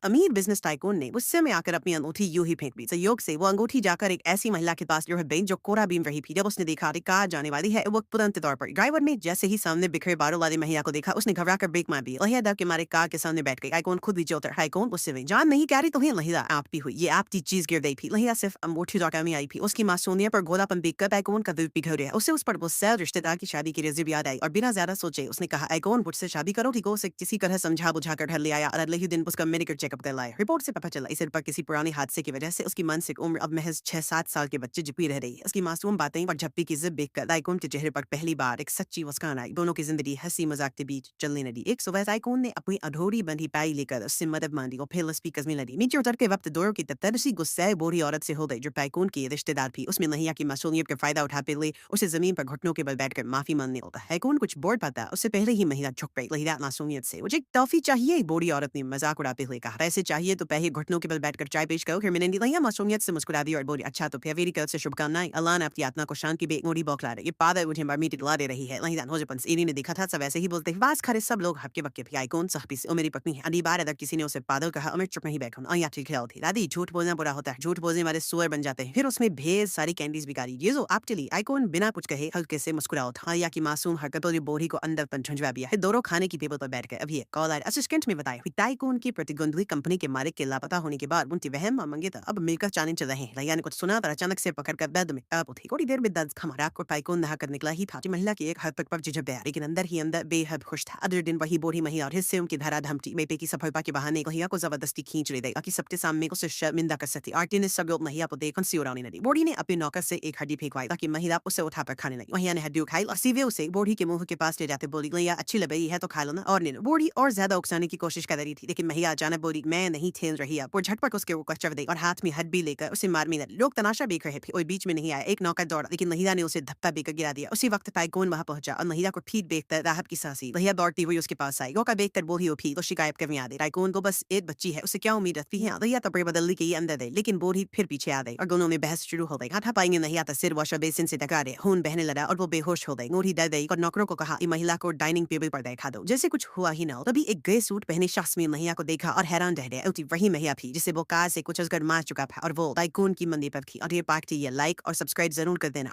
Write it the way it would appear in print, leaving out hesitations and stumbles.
अमीर business tycoon ने गुस्से में आकर अपनी अंगूठी यूं ही फेंक दी। संयोग से वो अंगूठी जाकर एक ऐसी महिला के पास जो है बेंच जो कोरा बीम रही थी। जब उसने देखा कि कार जाने वाली है वो तुरंत तौर पर ड्राइवर ने जैसे ही सामने बिखरे बालों वाली महिला को देखा उसने घबरा कर ब्रेक मार दी। महिला डर के मारे कार के सामने बैठ गई। आइकॉन खुद भी चौतर आइकॉन उससे में जान नहीं कह रही तो ही महिला आप भी हुई। ये आपकी चीज गिर गई थी। महिला सिर्फ अंगूठी लौटा में आई थी। उसकी मासूमियत पर गोलापन देखकर आइकॉन का दिल पिघल गया। उसे उस पर वो सैल रिश्तेदार की शादी की रेज़िप याद आई और बिना ज्यादा सोचे उसने कहा आइकॉन मुझसे शादी करो। ठीक उसे किसी तरह समझा बुझा कर घर ले आया और अगले ही दिन उसका मेडिकल चेकअप करवाया। रिपोर्ट से पता चला इस पर किसी पुराने हादसे की वजह से उसकी मानसिक उम्र अब महज 6-7 साल के बच्चे जिपी रह रही है। उसकी मासूम बातें और झप्पी की जिद देखकर आइकॉन के चेहरे पर पहली बार एक सच्ची मुस्कान आई। दोनों की जिंदगी हंसी मजाक के बीच चलने लगी। एक सुबह आइकॉन ने अपनी अधूरी बंधी पाई लेकर उससे मदद मांगी और फिर स्पीकर में लगी। नीचे उतर के वक्त दौर की तत्तरसी गुस्से बूढ़ी औरत से हो गई जो आइकॉन की रिश्तेदार थी। उसमें महिला की मासूमियत का फायदा उठाते हुए उसे जमीन पर घुटनों के बल बैठकर माफी मांगने होता है। आइकॉन कुछ बोर्ड पाता उससे पहले ही महिला झुक गई। महिला मासूमियत से मुझे टॉफी चाहिए। बूढ़ी औरत ने मजाक उड़ाते हुए कहा ऐसे चाहिए तो पहले घुटनों के बल बैठकर चाय पेश करो। फिर मैंने महिला मासूमियत से मुस्कुरा दी और बोली अच्छा तो फेरी कल से शुभकामनाएं। अल्लाह ने आपकी आत्मा को शांति बे मोड़ी बौखला रही। ये पादर मुझे मरमी दिला दे रही है। महिला नौजवान एरी ने देखा था सब ऐसे ही बोलते बास खड़े सब लोग हपके बक्के थे। आइकॉन साहबी से मेरी पत्नी है। अगली बार अगर किसी ने उसे पादर कहा मैं चुप नहीं बैठूं। या ठीक है थी दादी झूठ बोलना बुरा होता है। झूठ बोलने वाले सुअर बन जाते हैं। फिर उसमें ढेर सारी कैंडीज बिगाड़ी। ये जो आप चली आइकॉन बिना कुछ कहे हल्के से मुस्कुरा उठा या की मासूम हरकतों ने बोरी को अंदर पर झुंझवा दिया है। दोनों खाने की टेबल पर बैठ गए। अभी कॉल आया असिस्टेंट में बताया आइकॉन की प्रतिद्वंद्वी कंपनी के मालिक के लापता होने के बाद उनकी वहम और मंगे अब मिलकर चाने चल रहे हैं। रैया ने कुछ सुना पर अचानक से पकड़कर बेड में आप उठी। थोड़ी देर में दर्द खमरा को आइकॉन नहा कर निकला ही था। महिला की एक हद पर झिझक गया लेकिन अंदर ही अंदर बेहद खुश था। अगले दिन वही बूढ़ी महिला और हिस्से उनकी धारा धमकी बेटे की सफलता के बहाने महिला को जबरदस्ती खींच रही देगा कि सबके सामने उसे शर्मिंदा कर सकती। आरती ने सब महिला को देखकर सिउराने लगी। बूढ़ी ने अपने नौकर से एक हड्डी फेंकवाई ताकि महिला उसे उठाकर खाने लगी। महिला ने हड्डी उठाई और सीधे उसे बूढ़ी के मुंह के पास ले जाते बोली महिला अच्छी लग रही है तो खा लो ना। और ने बूढ़ी और ज्यादा उकसाने की कोशिश कर रही थी लेकिन महिला अचानक बोली मैं नहीं ठेल रही। अब वो झटपट उसके ऊपर चढ़ गई और हाथ में हड्डी लेकर उसे मारने लगी। लोग तमाशा देख रहे थे और बीच में नहीं आया। एक नौकर दौड़ा लेकिन महिला ने उसे धक्का देकर गिरा दिया। उसी वक्त आइकॉन वहां पहुंचा और महिला को ठीक देखकर राहत की सांसी। महिला दौड़ती हुई उसके पास आई। का देखकर बूढ़ी उठी तो शिकायत करने आ गई। आइकॉन को बस एक बच्ची है उसे क्या उम्मीद रखती है। भैया तो बदलने के अंदर दे लेकिन बूढ़ी फिर पीछे आ गई और दोनों में बहस शुरू हो गई। हाथा पाएंगे नहीं आता सिर वॉश बेसिन से टका रहे। खून बहने लगा और वो बेहोश हो गई। बूढ़ी डर गई और नौकरों को कहा महिला को डाइनिंग टेबल पर बैठा दो। जैसे कुछ हुआ ही ना तभी एक ग्रे सूट पहने शख्स में महिला को देखा और हैरान रह गया। वही महिला थी जिसे वो कार से कुछ मार चुका था और वो आइकॉन की मंदिर पर थी। और ये पार्टी ये लाइक और सब्सक्राइब जरूर कर देना।